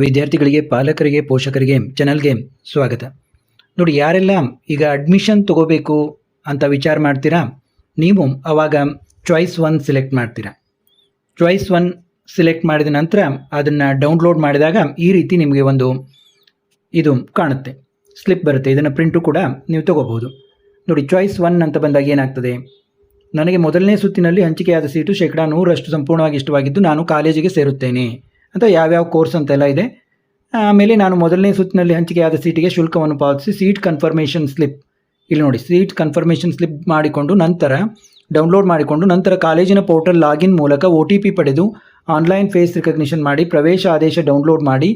ವಿದ್ಯಾರ್ಥಿಗಳಿಗೆ, ಪಾಲಕರಿಗೆ, ಪೋಷಕರಿಗೆ ಚಾನಲ್ಗೆ ಸ್ವಾಗತ. ನೋಡಿ, ಯಾರೆಲ್ಲ ಈಗ ಅಡ್ಮಿಷನ್ ತಗೋಬೇಕು ಅಂತ ವಿಚಾರ ಮಾಡ್ತೀರಾ, ನೀವು ಆವಾಗ ಚಾಯ್ಸ್ 1 ಸೆಲೆಕ್ಟ್ ಮಾಡ್ತೀರಾ. ಚಾಯ್ಸ್ 1 ಸೆಲೆಕ್ಟ್ ಮಾಡಿದ ನಂತರ ಅದನ್ನು ಡೌನ್ಲೋಡ್ ಮಾಡಿದಾಗ ಈ ರೀತಿ ನಿಮಗೆ ಒಂದು ಇದು ಕಾಣುತ್ತೆ, ಸ್ಲಿಪ್ ಬರುತ್ತೆ. ಇದನ್ನು ಪ್ರಿಂಟು ಕೂಡ ನೀವು ತಗೋಬಹುದು. ನೋಡಿ, ಚಾಯ್ಸ್ 1 ಅಂತ ಬಂದಾಗ ಏನಾಗ್ತದೆ, ನನಗೆ ಮೊದಲನೇ ಸುತ್ತಿನಲ್ಲಿ ಹಂಚಿಕೆಯಾದ ಸೀಟು 100% ಸಂಪೂರ್ಣವಾಗಿ ಇಷ್ಟವಾಗಿದ್ದು ನಾನು ಕಾಲೇಜಿಗೆ ಸೇರುತ್ತೇನೆ ಅಂತ ಯಾವ್ಯಾವ ಕೋರ್ಸ್ ಅಂತೆಲ್ಲ ಇದೆ. ಆಮೇಲೆ ನಾನು ಮೊದಲನೇ ಸುತ್ತಿನಲ್ಲಿ ಹಂಚಿಕೆಯಾದ ಸೀಟಿಗೆ ಶುಲ್ಕವನ್ನು ಪಾವತಿಸಿ ಸೀಟ್ ಕನ್ಫರ್ಮೇಷನ್ ಸ್ಲಿಪ್, ಇಲ್ಲಿ ನೋಡಿ, ಸೀಟ್ ಕನ್ಫರ್ಮೇಷನ್ ಸ್ಲಿಪ್ ಮಾಡಿಕೊಂಡು ನಂತರ ಡೌನ್ಲೋಡ್ ಮಾಡಿಕೊಂಡು ನಂತರ ಕಾಲೇಜಿನ ಪೋರ್ಟಲ್ ಲಾಗಿನ್ ಮೂಲಕ OTP ಪಡೆದು ಆನ್ಲೈನ್ ಫೇಸ್ ರಿಕಗ್ನಿಷನ್ ಮಾಡಿ ಪ್ರವೇಶ ಆದೇಶ ಡೌನ್ಲೋಡ್ ಮಾಡಿ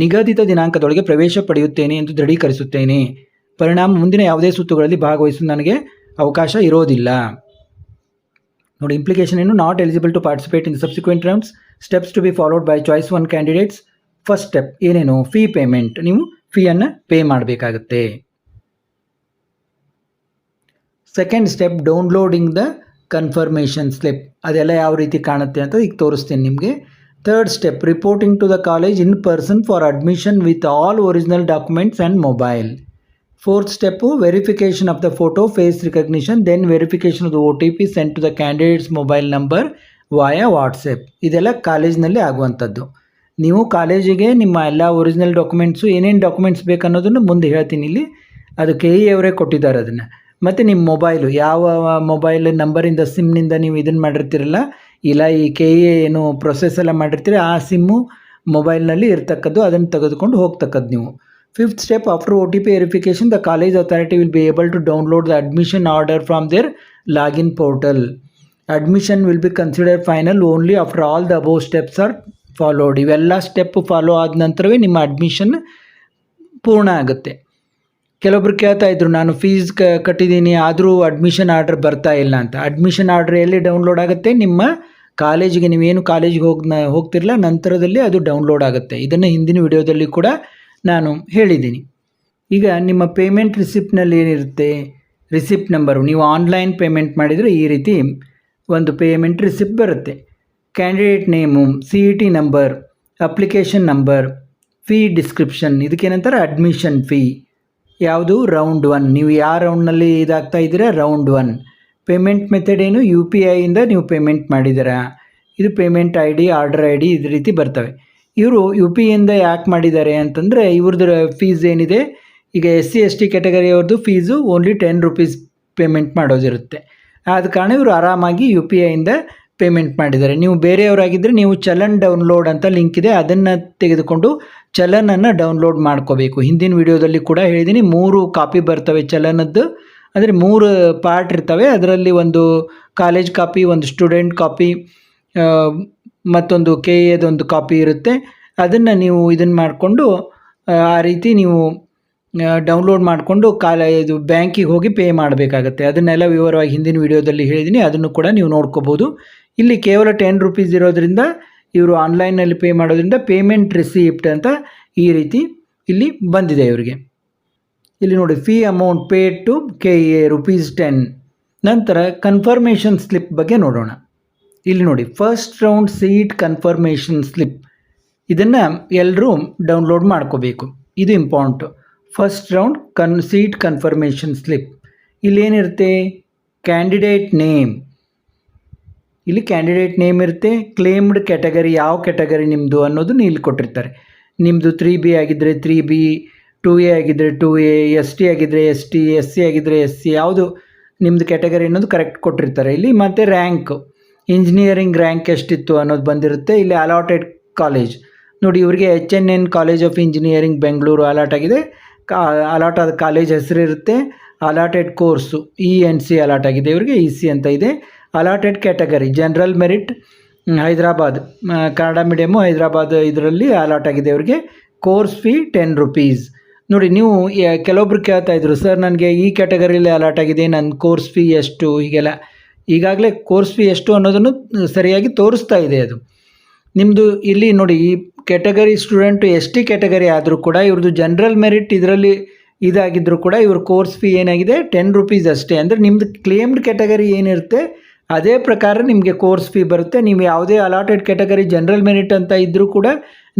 ನಿಗದಿತ ದಿನಾಂಕದೊಳಗೆ ಪ್ರವೇಶ ಪಡೆಯುತ್ತೇನೆ ಎಂದು ದೃಢೀಕರಿಸುತ್ತೇನೆ. ಪರಿಣಾಮ ಮುಂದಿನ ಯಾವುದೇ ಸುತ್ತುಗಳಲ್ಲಿ ಭಾಗವಹಿಸಲು ನನಗೆ ಅವಕಾಶ ಇರೋದಿಲ್ಲ. ನೋಡಿ, ಇಂಪ್ಲಿಕೇಶನ್ ಏನು, not eligible to participate in the subsequent rounds, steps to be followed by choice 1 candidates. First step ಏನೇನು, ಫೀ ಪೇಮೆಂಟ್, ನೀವು ಫೀಯನ್ನು ಪೇ ಮಾಡಬೇಕಾಗುತ್ತೆ. Second step downloading the confirmation slip, ಅದೆಲ್ಲ ಯಾವ ರೀತಿ ಕಾಣುತ್ತೆ ಅಂತ ಈಗ ತೋರಿಸ್ತೀನಿ ನಿಮಗೆ. Third step reporting to the college in person for admission with all original documents and mobile. Fourth step verification of the photo face recognition, then verification of the OTP sent to the candidates mobile number via WhatsApp. ಇದೆಲ್ಲ ಕಾಲೇಜ್ನಲ್ಲಿ ಆಗುವಂಥದ್ದು. ನೀವು ಕಾಲೇಜಿಗೆ ನಿಮ್ಮ ಎಲ್ಲ original documents, ಏನೇನು documents ಬೇಕನ್ನೋದನ್ನು ಮುಂದೆ ಹೇಳ್ತೀನಿ. ಇಲ್ಲಿ ಅದು KE ಅವರೇ ಕೊಟ್ಟಿದ್ದಾರೆ ಅದನ್ನು. ಮತ್ತು ನಿಮ್ಮ ಮೊಬೈಲು, ಯಾವ ಮೊಬೈಲ್ ನಂಬರಿಂದ ಸಿಮ್ನಿಂದ ನೀವು ಇದನ್ನು ಮಾಡಿರ್ತೀರಲ್ಲ, ಇಲ್ಲ ಈ KE ಏನು ಪ್ರೊಸೆಸ್ ಎಲ್ಲ ಮಾಡಿರ್ತೀರಿ, ಆ ಸಿಮ್ಮು ಮೊಬೈಲ್ನಲ್ಲಿ ಇರ್ತಕ್ಕದ್ದು, ಅದನ್ನು ತೆಗೆದುಕೊಂಡು ಹೋಗ್ತಕ್ಕದ್ದು ನೀವು. Fifth step after OTP verification the college authority will be able to download the admission order from their login portal. Admission will be consider final only after all the above steps are followed. ಇವೆಲ್ಲ step follow ಆದ ನಂತರವೇ ನಿಮ್ಮ admission ಪೂರ್ಣ ಆಗುತ್ತೆ. ಕೆಲವೊಬ್ರು ಕೇಳ್ತಾ ಇದ್ರು, ನಾನು ಫೀಸ್ ಕಟ್ಟಿದ್ದೀನಿ ಆದರೂ ಅಡ್ಮಿಷನ್ ಆರ್ಡರ್ ಬರ್ತಾ ಇಲ್ಲ ಅಂತ. ಅಡ್ಮಿಷನ್ ಆರ್ಡರ್ ಎಲ್ಲಿ ಡೌನ್ಲೋಡ್ ಆಗುತ್ತೆ, ನಿಮ್ಮ ಕಾಲೇಜಿಗೆ, ನೀವೇನು ಕಾಲೇಜಿಗೆ ಹೋಗ್ತಿರಲ್ಲ ನಂತರದಲ್ಲಿ ಅದು ಡೌನ್ಲೋಡ್ ಆಗುತ್ತೆ. ಇದನ್ನು ಹಿಂದಿನ ವಿಡಿಯೋದಲ್ಲಿ ಕೂಡ ನಾನು ಹೇಳಿದ್ದೀನಿ. ಈಗ ನಿಮ್ಮ ಪೇಮೆಂಟ್ ರಿಸಿಪ್ಟ್ನಲ್ಲಿ ಏನಿರುತ್ತೆ, ರಿಸಿಪ್ಟ್ ನಂಬರು, ನೀವು ಆನ್ಲೈನ್ ಪೇಮೆಂಟ್ ಮಾಡಿದರೆ ಈ ರೀತಿ ಒಂದು ಪೇಮೆಂಟ್ ರಿಸಿಪ್ಟ್ ಬರುತ್ತೆ. Candidate name, CET number, application number, fee description, ಇದಕ್ಕೇನಂತಾರೆ ಅಡ್ಮಿಷನ್ ಫೀ, ಯಾವುದು ರೌಂಡ್ 1, ನೀವು ಯಾವ ರೌಂಡ್ನಲ್ಲಿ ಇದಾಗ್ತಾ ಇದ್ದೀರಾ, ರೌಂಡ್ 1. ಪೇಮೆಂಟ್ ಮೆಥಡ್ ಏನು, UPIಯಿಂದ ನೀವು ಪೇಮೆಂಟ್ ಮಾಡಿದ್ದೀರಾ, ಇದು ಪೇಮೆಂಟ್ ID, ಆರ್ಡರ್ ID, ಇದೇ ರೀತಿ ಬರ್ತವೆ. ಇವರು UPIಯಿಂದ ಯಾಕೆ ಮಾಡಿದ್ದಾರೆ ಅಂತಂದರೆ, ಇವ್ರದ್ದು ಫೀಸ್ ಏನಿದೆ, ಈಗ SC ST ಕ್ಯಾಟಗರಿಯವ್ರದ್ದು ಫೀಸು ಓನ್ಲಿ 10 ರೂಪೀಸ್ ಪೇಮೆಂಟ್ ಮಾಡೋದಿರುತ್ತೆ. ಆದ ಕಾರಣ ಇವರು ಆರಾಮಾಗಿ UPIಯಿಂದ ಪೇಮೆಂಟ್ ಮಾಡಿದ್ದಾರೆ. ನೀವು ಬೇರೆಯವರಾಗಿದ್ದರೆ ನೀವು ಚಲನ್ ಡೌನ್ಲೋಡ್ ಅಂತ ಲಿಂಕ್ ಇದೆ, ಅದನ್ನು ತೆಗೆದುಕೊಂಡು ಚಲನನ್ನು ಡೌನ್ಲೋಡ್ ಮಾಡ್ಕೋಬೇಕು. ಹಿಂದಿನ ವಿಡಿಯೋದಲ್ಲಿ ಕೂಡ ಹೇಳಿದ್ದೀನಿ, 3 ಕಾಪಿ ಬರ್ತವೆ ಚಲನದ್ದು, ಅಂದರೆ 3 ಪಾರ್ಟ್ ಇರ್ತವೆ. ಅದರಲ್ಲಿ ಒಂದು ಕಾಲೇಜ್ ಕಾಪಿ, ಒಂದು ಸ್ಟೂಡೆಂಟ್ ಕಾಪಿ, ಮತ್ತೊಂದು KEದೊಂದು ಕಾಪಿ ಇರುತ್ತೆ. ಅದನ್ನು ನೀವು ಇದನ್ನು ಮಾಡಿಕೊಂಡು ಆ ರೀತಿ ನೀವು ಡೌನ್ಲೋಡ್ ಮಾಡಿಕೊಂಡು ಇದು ಬ್ಯಾಂಕಿಗೆ ಹೋಗಿ ಪೇ ಮಾಡಬೇಕಾಗತ್ತೆ. ಅದನ್ನೆಲ್ಲ ವಿವರವಾಗಿ ಹಿಂದಿನ ವಿಡಿಯೋದಲ್ಲಿ ಹೇಳಿದ್ದೀನಿ, ಅದನ್ನು ಕೂಡ ನೀವು ನೋಡ್ಕೋಬೋದು. ಇಲ್ಲಿ ಕೇವಲ 10 ರೂಪೀಸ್ ಇರೋದ್ರಿಂದ ಇವರು ಆನ್ಲೈನಲ್ಲಿ ಪೇ ಮಾಡೋದ್ರಿಂದ ಪೇಮೆಂಟ್ ರಿಸೀಪ್ಟ್ ಅಂತ ಈ ರೀತಿ ಇಲ್ಲಿ ಬಂದಿದೆ ಇವರಿಗೆ. ಇಲ್ಲಿ ನೋಡಿ, fee amount paid to KE ₹10. ನಂತರ ಕನ್ಫರ್ಮೇಷನ್ ಸ್ಲಿಪ್ ಬಗ್ಗೆ ನೋಡೋಣ. ಇಲ್ಲಿ ನೋಡಿ, first round seat confirmation slip, ಇದನ್ನು ಎಲ್ಲರೂ ಡೌನ್ಲೋಡ್ ಮಾಡ್ಕೋಬೇಕು, ಇದು important. First round seat confirmation slip, ಇಲ್ಲೇನಿರುತ್ತೆ, ಕ್ಯಾಂಡಿಡೇಟ್ ನೇಮ್, ಇಲ್ಲಿ ಕ್ಯಾಂಡಿಡೇಟ್ ನೇಮ್ ಇರುತ್ತೆ. ಕ್ಲೇಮ್ಡ್ ಕ್ಯಾಟಗರಿ, ಯಾವ ಕ್ಯಾಟಗರಿ ನಿಮ್ಮದು ಅನ್ನೋದನ್ನು ಇಲ್ಲಿ ಕೊಟ್ಟಿರ್ತಾರೆ. ನಿಮ್ಮದು 3B ಆಗಿದ್ದರೆ 3B, 2A ಆಗಿದ್ದರೆ 2A, ST ಆಗಿದ್ದರೆ ST, SC ಆಗಿದ್ದರೆ SC, ಯಾವುದು ನಿಮ್ಮದು ಕ್ಯಾಟಗರಿ ಅನ್ನೋದು ಕರೆಕ್ಟ್ ಕೊಟ್ಟಿರ್ತಾರೆ ಇಲ್ಲಿ. ಮತ್ತು ರ್ಯಾಂಕ್, ಇಂಜಿನಿಯರಿಂಗ್ ರ್ಯಾಂಕ್ ಎಷ್ಟಿತ್ತು ಅನ್ನೋದು ಬಂದಿರುತ್ತೆ. ಇಲ್ಲಿ ಅಲಾಟೆಡ್ ಕಾಲೇಜ್ ನೋಡಿ, ಇವರಿಗೆ HNN college of engineering Bengaluru allot ಆಗಿದೆ. ಅಲಾಟ್ ಆದ ಕಾಲೇಜ್ ಹೆಸರಿರುತ್ತೆ. ಅಲಾಟೆಡ್ ಕೋರ್ಸು ENC ಅಲಾಟ್ ಆಗಿದೆ ಇವರಿಗೆ, EC ಅಂತ ಇದೆ. Allotted category general merit Hyderabad, Kannada medium Hyderabad, ಇದರಲ್ಲಿ ಅಲಾಟ್ ಆಗಿದೆ ಇವರಿಗೆ. Course fee 10 rupees. ನೋಡಿ, ನೀವು ಕೆಲವೊಬ್ರು ಕೇಳ್ತಾಯಿದ್ರು, ಸರ್ ನನಗೆ ಈ ಕ್ಯಾಟಗರಿಯಲ್ಲಿ ಅಲಾಟ್ ಆಗಿದೆ, ನನ್ನ ಕೋರ್ಸ್ ಫೀ ಎಷ್ಟು, ಹೀಗೆಲ್ಲ. ಈಗಾಗಲೇ ಕೋರ್ಸ್ ಫೀ ಎಷ್ಟು ಅನ್ನೋದನ್ನು ಸರಿಯಾಗಿ ತೋರಿಸ್ತಾ ಇದೆ ಅದು ನಿಮ್ಮದು. ಇಲ್ಲಿ ನೋಡಿ, ಈ ಕ್ಯಾಟಗರಿ ಸ್ಟೂಡೆಂಟು ST ಕ್ಯಾಟಗರಿ ಆದರೂ ಕೂಡ ಇವ್ರದ್ದು ಜನರಲ್ ಮೆರಿಟ್ ಇದರಲ್ಲಿ ಇದಾಗಿದ್ದರೂ ಕೂಡ ಇವ್ರ ಕೋರ್ಸ್ ಫೀ ಏನಾಗಿದೆ 10 ರೂಪೀಸ್ ಅಷ್ಟೇ. ಅಂದರೆ ನಿಮ್ಮದು ಕ್ಲೇಮ್ಡ್ ಕ್ಯಾಟಗರಿ ಏನಿರುತ್ತೆ ಅದೇ ಪ್ರಕಾರ ನಿಮಗೆ ಕೋರ್ಸ್ ಫೀ ಬರುತ್ತೆ. ನೀವು ಯಾವುದೇ ಅಲಾಟೆಡ್ ಕ್ಯಾಟಗರಿ ಜನರಲ್ ಮೆರಿಟ್ ಅಂತ ಇದ್ದರೂ ಕೂಡ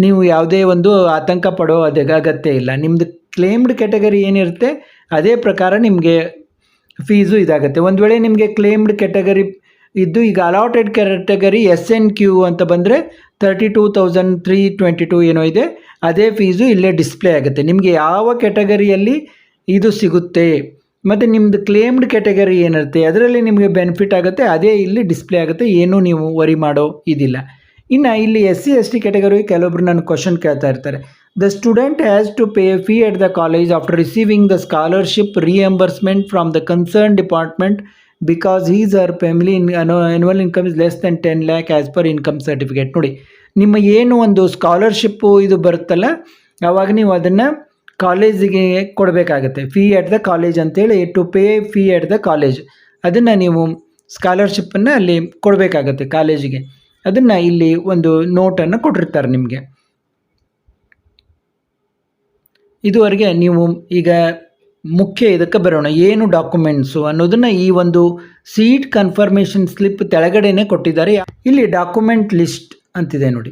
ನೀವು ಯಾವುದೇ ಒಂದು ಆತಂಕ ಪಡೋ ಅಗತ್ಯ ಇಲ್ಲ. ನಿಮ್ಮದು ಕ್ಲೇಮ್ಡ್ ಕ್ಯಾಟಗರಿ ಏನಿರುತ್ತೆ ಅದೇ ಪ್ರಕಾರ ನಿಮಗೆ ಫೀಸು ಇದಾಗುತ್ತೆ. ಒಂದು ವೇಳೆ ನಿಮಗೆ ಕ್ಲೇಮ್ಡ್ ಕ್ಯಾಟಗರಿ ಇದ್ದು ಈಗ ಅಲಾಟೆಡ್ ಕ್ಯಾಟಗರಿ SNQ ಅಂತ ಬಂದರೆ 32,322 ಏನೋ ಇದೆ, ಅದೇ ಫೀಸು ಇಲ್ಲೇ ಡಿಸ್ಪ್ಲೇ ಆಗುತ್ತೆ. ನಿಮಗೆ ಯಾವ ಕ್ಯಾಟಗರಿಯಲ್ಲಿ ಇದು ಸಿಗುತ್ತೆ ಮತ್ತು ನಿಮ್ಮದು ಕ್ಲೇಮ್ಡ್ ಕ್ಯಾಟಗರಿ ಏನಿರುತ್ತೆ ಅದರಲ್ಲಿ ನಿಮಗೆ ಬೆನಿಫಿಟ್ ಆಗುತ್ತೆ, ಅದೇ ಇಲ್ಲಿ ಡಿಸ್ಪ್ಲೇ ಆಗುತ್ತೆ. ಏನೂ ನೀವು ವರಿ ಮಾಡೋ ಇದಿಲ್ಲ. ಇನ್ನು ಇಲ್ಲಿ SC/ST ಕ್ಯಾಟಗರಿ ಕೆಲವೊಬ್ರು ನನ್ನ ಕ್ವಶನ್ ಕೇಳ್ತಾ ಇರ್ತಾರೆ. The student has to pay fee at the college after receiving the scholarship reimbursement from the concern department because his or family annual income is less than 10 lakh as per income certificate. ನೋಡಿ, ನಿಮ್ಮ ಏನು ಒಂದು scholarship ಇದು ಬರುತ್ತಲ್ಲ, ಆವಾಗ ನೀವು ಅದನ್ನು ಕಾಲೇಜಿಗೆ ಕೊಡಬೇಕಾಗತ್ತೆ. ಫೀ ಎಟ್ ದ ಕಾಲೇಜ್ ಅಂತೇಳಿ to pay fee at the college, ಅದನ್ನು ನೀವು ಸ್ಕಾಲರ್ಶಿಪ್ಪನ್ನು ಅಲ್ಲಿ ಕೊಡಬೇಕಾಗತ್ತೆ ಕಾಲೇಜಿಗೆ. ಅದನ್ನು ಇಲ್ಲಿ ಒಂದು ನೋಟನ್ನು ಕೊಟ್ಟಿರ್ತಾರೆ ನಿಮಗೆ. ಇದುವರೆಗೆ ನೀವು ಈಗ ಮುಖ್ಯ ಇದಕ್ಕೆ ಬರೋಣ, ಏನು ಡಾಕ್ಯುಮೆಂಟ್ಸು ಅನ್ನೋದನ್ನು ಈ ಒಂದು ಸೀಟ್ ಕನ್ಫರ್ಮೇಷನ್ ಸ್ಲಿಪ್ ತೆಳಗಡೆನೆ ಕೊಟ್ಟಿದ್ದಾರೆ. ಇಲ್ಲಿ ಡಾಕ್ಯುಮೆಂಟ್ ಲಿಸ್ಟ್ ಅಂತಿದೆ ನೋಡಿ.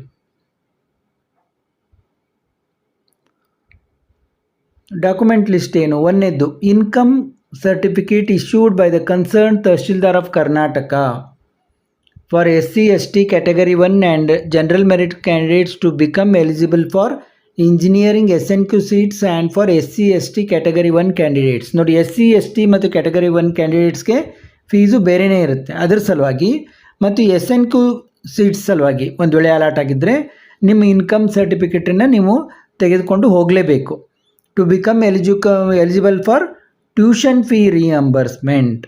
ಡಾಕ್ಯುಮೆಂಟ್ ಲಿಸ್ಟ್ ಏನು? ಒಂದನೇದ್ದು income certificate issued by the concern tahsildar of Karnataka for SC/ST category 1 and general merit candidates to become eligible for engineering SNQ seats and for SC/ST category 1 candidates. ನೋಡಿ, SC/ST ಮತ್ತು category 1 ಕ್ಯಾಂಡಿಡೇಟ್ಸ್ಗೆ fees ಬೇರೆಯೇ ಇರುತ್ತೆ. ಅದರ ಸಲುವಾಗಿ ಮತ್ತು SNQ seats ಸಲುವಾಗಿ ಒಂದು ವೇಳೆ ಅಲಾಟ್ ಆಗಿದ್ದರೆ ನಿಮ್ಮ ಇನ್ಕಮ್ ಸರ್ಟಿಫಿಕೇಟನ್ನು ನೀವು ತೆಗೆದುಕೊಂಡು ಹೋಗಲೇಬೇಕು. To become eligible for tuition fee reimbursement.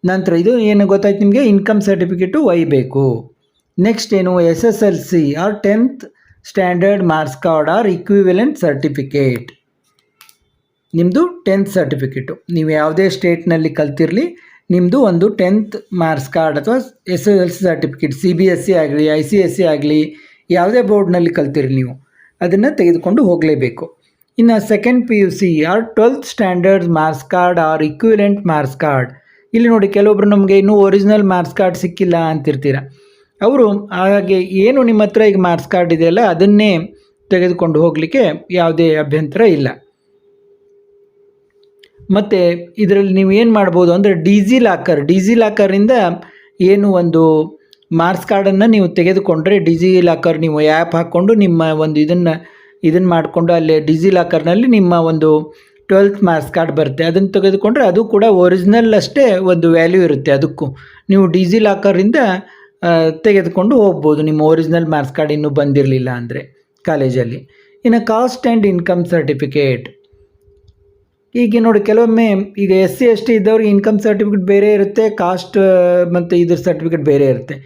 ನಂತರ ಇದು ಏನು ಗೊತ್ತಾಯ್ತು ನಿಮಗೆ, ಇನ್ಕಮ್ ಸರ್ಟಿಫಿಕೇಟು ಒಯ್ಯಬೇಕು. ನೆಕ್ಸ್ಟ್ ಏನು, SSLC or 10th standard marks card or equivalent certificate. ನಿಮ್ಮದು 10th ಸರ್ಟಿಫಿಕೇಟು, ನೀವು ಯಾವುದೇ ಸ್ಟೇಟ್ನಲ್ಲಿ ಕಲ್ತಿರಲಿ, ನಿಮ್ಮದು ಒಂದು 10th ಮಾರ್ಕ್ಸ್ ಕಾರ್ಡ್ ಅಥವಾ SSLC ಸರ್ಟಿಫಿಕೇಟ್, CBSE ಆಗಲಿ ICSE ಆಗಲಿ ಯಾವುದೇ ಬೋರ್ಡ್ನಲ್ಲಿ ಕಲ್ತಿರಲಿ ನೀವು ಅದನ್ನು ತೆಗೆದುಕೊಂಡು ಹೋಗಲೇಬೇಕು. ಇನ್ನು second PUC or 12th standard marks card or equivalent marks card. ಇಲ್ಲಿ ನೋಡಿ, ಕೆಲವೊಬ್ರು ನಮಗೆ ಇನ್ನೂ ಒರಿಜಿನಲ್ ಮಾರ್ಕ್ಸ್ ಕಾರ್ಡ್ ಸಿಕ್ಕಿಲ್ಲ ಅಂತಿರ್ತೀರ. ಅವರು ಹಾಗೆ ಏನು ನಿಮ್ಮ ಹತ್ರ ಈಗ ಮಾರ್ಕ್ಸ್ ಕಾರ್ಡ್ ಇದೆಯಲ್ಲ ಅದನ್ನೇ ತೆಗೆದುಕೊಂಡು ಹೋಗಲಿಕ್ಕೆ ಯಾವುದೇ ಅಭ್ಯಂತರ ಇಲ್ಲ. ಮತ್ತು ಇದರಲ್ಲಿ ನೀವು ಏನು ಮಾಡ್ಬೋದು ಅಂದರೆ ಡಿಜಿ ಲಾಕರಿಂದ ಏನು ಒಂದು ಮಾರ್ಕ್ಸ್ ಕಾರ್ಡನ್ನು ನೀವು ತೆಗೆದುಕೊಂಡ್ರೆ, ಡಿಜಿ ಲಾಕರ್ ನೀವು ಆ್ಯಪ್ ಹಾಕ್ಕೊಂಡು ನಿಮ್ಮ ಒಂದು ಇದನ್ನು ಮಾಡಿಕೊಂಡು ಅಲ್ಲಿ ಡಿಜಿ ಲಾಕರ್ನಲ್ಲಿ ನಿಮ್ಮ ಒಂದು 12th ಮಾರ್ಕ್ಸ್ ಕಾರ್ಡ್ ಬರುತ್ತೆ, ಅದನ್ನು ತೆಗೆದುಕೊಂಡ್ರೆ ಅದು ಕೂಡ ಒರಿಜಿನಲ್ ಅಷ್ಟೇ ಒಂದು ವ್ಯಾಲ್ಯೂ ಇರುತ್ತೆ. ಅದಕ್ಕೂ ನೀವು ಡಿಜಿ ಲಾಕರಿಂದ ತೆಗೆದುಕೊಂಡು ಹೋಗ್ಬೋದು, ನಿಮ್ಮ ಒರಿಜಿನಲ್ ಮಾರ್ಕ್ಸ್ ಕಾರ್ಡ್ ಇನ್ನೂ ಬಂದಿರಲಿಲ್ಲ ಅಂದರೆ ಕಾಲೇಜಲ್ಲಿ. ಇನ್ನು ಕಾಸ್ಟ್ ಆ್ಯಂಡ್ ಇನ್ಕಮ್ ಸರ್ಟಿಫಿಕೇಟ್. ಈಗ ನೋಡಿ, ಕೆಲವೊಮ್ಮೆ ಈಗ SC/ST ಇದ್ದವ್ರಿಗೆ ಇನ್ಕಮ್ ಸರ್ಟಿಫಿಕೇಟ್ ಬೇರೆ ಇರುತ್ತೆ, ಕಾಸ್ಟ್ ಮತ್ತು ಇದ್ರ ಸರ್ಟಿಫಿಕೇಟ್ ಬೇರೆ ಇರುತ್ತೆ.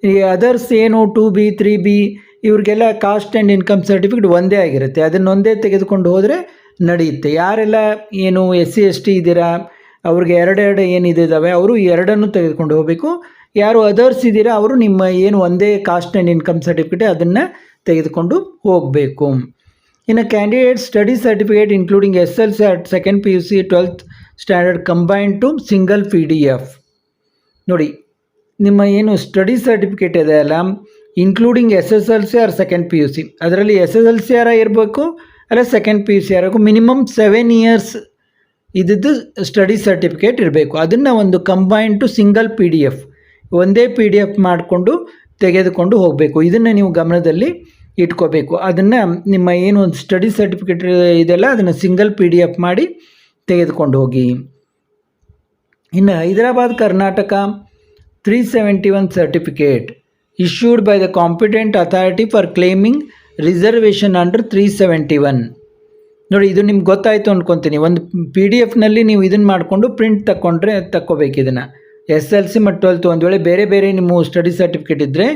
ಈ ಅದರ್ಸ್ ಏನು 2B 3B ಇವ್ರಿಗೆಲ್ಲ ಕಾಸ್ಟ್ ಆ್ಯಂಡ್ ಇನ್ಕಮ್ ಸರ್ಟಿಫಿಕೇಟ್ ಒಂದೇ ಆಗಿರುತ್ತೆ, ಅದನ್ನೊಂದೇ ತೆಗೆದುಕೊಂಡು ಹೋದರೆ ನಡೆಯುತ್ತೆ. ಯಾರೆಲ್ಲ ಏನು SC/ST ಇದ್ದೀರಾ ಅವ್ರಿಗೆ ಎರಡೆರಡು ಏನಿದ್ದಾವೆ ಅವರು ಎರಡನ್ನೂ ತೆಗೆದುಕೊಂಡು ಹೋಗಬೇಕು. ಯಾರು ಅದರ್ಸ್ ಇದ್ದೀರಾ ಅವರು ನಿಮ್ಮ ಏನು ಒಂದೇ ಕಾಸ್ಟ್ ಆ್ಯಂಡ್ ಇನ್ಕಮ್ ಸರ್ಟಿಫಿಕೇಟ್ ಅದನ್ನು ತೆಗೆದುಕೊಂಡು ಹೋಗಬೇಕು. ಇನ್ನು candidate study certificate including SSLC at second PUC 12th standard combined to single PDF. ನೋಡಿ, ನಿಮ್ಮ ಏನು ಸ್ಟಡಿ ಸರ್ಟಿಫಿಕೇಟ್ ಇದೆ ಅಲ್ಲ, including SSLC or second PUC, ಅದರಲ್ಲಿ SSLC ಇರಬೇಕು ಅಲ್ಲ ಸೆಕೆಂಡ್ PUC ಇರಬೇಕು. ಮಿನಿಮಮ್ 7 years ಇದ್ದದ್ದು ಸ್ಟಡಿ ಸರ್ಟಿಫಿಕೇಟ್ ಇರಬೇಕು. ಅದನ್ನು ಒಂದು ಕಂಬೈನ್ ಟು ಸಿಂಗಲ್ PDF, ಒಂದೇ PDF ಮಾಡಿಕೊಂಡು ತೆಗೆದುಕೊಂಡು ಹೋಗಬೇಕು. ಇದನ್ನು ನೀವು ಗಮನದಲ್ಲಿ ಇಟ್ಕೋಬೇಕು. ಅದನ್ನು ನಿಮ್ಮ ಏನು ಒಂದು ಸ್ಟಡಿ ಸರ್ಟಿಫಿಕೇಟ್ ಇದೆಲ್ಲ ಅದನ್ನು ಸಿಂಗಲ್ PDF ಮಾಡಿ ತೆಗೆದುಕೊಂಡು ಹೋಗಿ. ಇನ್ನು Hyderabad Karnataka 371 certificate issued by the competent authority for claiming reservation under 371. ನೋಡಿ, ಇದು ನಿಮ್ಗೆ ಗೊತ್ತಾಯಿತು ಅಂದ್ಕೊತೀನಿ. ಒಂದು PDF ನೀವು ಇದನ್ನು ಮಾಡಿಕೊಂಡು ಪ್ರಿಂಟ್ ತಕ್ಕೋಬೇಕು. ಇದನ್ನು SLC ಮತ್ತು 12th ಒಂದು ವೇಳೆ ಬೇರೆ ಬೇರೆ ನಿಮ್ಮ ಸ್ಟಡಿ ಸರ್ಟಿಫಿಕೇಟ್ ಇದ್ದರೆ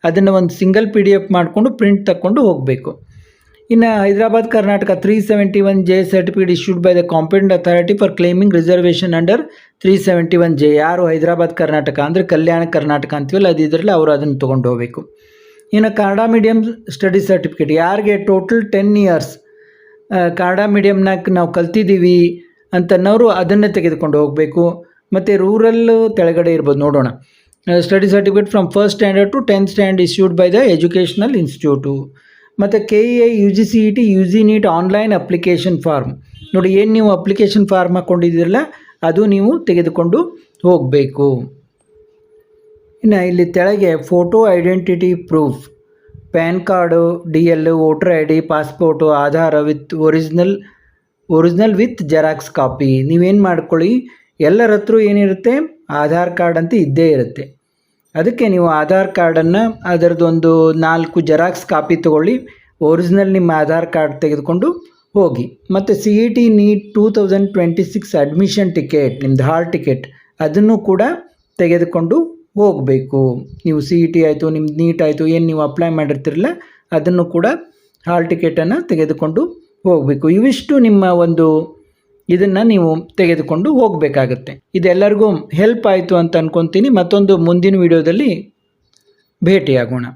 ಅದನ್ನು ಒಂದು ಸಿಂಗಲ್ PDF ಮಾಡಿಕೊಂಡು ಪ್ರಿಂಟ್ ತಕ್ಕೊಂಡು ಹೋಗಬೇಕು. ಇನ್ನು Hyderabad Karnataka 371J certificate issued by the competent authority for claiming reservation under 371J. ಯಾರು ಹೈದರಾಬಾದ್ ಕರ್ನಾಟಕ ಅಂದರೆ ಕಲ್ಯಾಣ ಕರ್ನಾಟಕ ಅಂತೀವಲ್ಲ ಅದು ಇದರಲ್ಲಿ ಅವರು ಅದನ್ನು ತೊಗೊಂಡು ಹೋಗಬೇಕು. ಇನ್ನು ಕನ್ನಡ ಮೀಡಿಯಮ್ ಸ್ಟಡಿ ಸರ್ಟಿಫಿಕೇಟ್ ಯಾರಿಗೆ ಟೋಟಲ್ 10 years ಕನ್ನಡ ಮೀಡಿಯಮ್ನಾಗ ನಾವು ಕಲ್ತಿದ್ದೀವಿ ಅಂತನ್ನೋರು ಅದನ್ನೇ ತೆಗೆದುಕೊಂಡು ಹೋಗಬೇಕು. ಮತ್ತು ರೂರಲ್ಲು ತೆಳಗಡೆ ಇರ್ಬೋದು, ನೋಡೋಣ. Study certificate from 1st standard to 10th standard issued by the educational institute. ಮತ್ತು KEI UG CET UG NEET online application form ನೋಡಿ, ಏನು ನೀವು ಅಪ್ಲಿಕೇಶನ್ ಫಾರ್ಮ್ ಹಾಕ್ಕೊಂಡಿದ್ದೀರಲ್ಲ ಅದು ನೀವು ತೆಗೆದುಕೊಂಡು ಹೋಗಬೇಕು. ಇನ್ನು ಇಲ್ಲಿ ತೆಳಗೆ photo identity proof, pan card, DL, voter ID, passport, Aadhaar with original with xerox copy. ನೀವೇನು ಮಾಡ್ಕೊಳ್ಳಿ, ಎಲ್ಲರ ಹತ್ರ ಏನಿರುತ್ತೆ ಆಧಾರ್ ಕಾರ್ಡ್ ಅಂತ ಇದ್ದೇ ಇರುತ್ತೆ. ಅದಕ್ಕೆ ನೀವು ಆಧಾರ್ ಕಾರ್ಡನ್ನು ಅದರದ್ದೊಂದು 4 ಜೆರಾಕ್ಸ್ ಕಾಪಿ ತೊಗೊಳ್ಳಿ, ಒರಿಜಿನಲ್ ನಿಮ್ಮ ಆಧಾರ್ ಕಾರ್ಡ್ ತೆಗೆದುಕೊಂಡು ಹೋಗಿ. ಮತ್ತು CET NEET 2026 ಅಡ್ಮಿಷನ್ ಟಿಕೆಟ್, ನಿಮ್ಮದು ಹಾಲ್ ಟಿಕೆಟ್ ಅದನ್ನು ಕೂಡ ತೆಗೆದುಕೊಂಡು ಹೋಗಬೇಕು. ನೀವು CET ಆಯಿತು, ನಿಮ್ದು NEET ಆಯಿತು, ಏನು ನೀವು ಅಪ್ಲೈ ಮಾಡಿರ್ತಿರಲ್ಲ ಅದನ್ನು ಕೂಡ ಹಾಲ್ ಟಿಕೆಟನ್ನು ತೆಗೆದುಕೊಂಡು ಹೋಗಬೇಕು. ಇವಿಷ್ಟು ನಿಮ್ಮ ಒಂದು ಇದನ್ನು ನೀವು ತೆಗೆದುಕೊಂಡು ಹೋಗಬೇಕಾಗತ್ತೆ. ಇದೆಲ್ಲರಿಗೂ ಹೆಲ್ಪ್ ಆಯಿತು ಅಂತ ಅಂದ್ಕೊತೀನಿ. ಮತ್ತೊಂದು ಮುಂದಿನ ವಿಡಿಯೋದಲ್ಲಿ ಭೇಟಿಯಾಗೋಣ.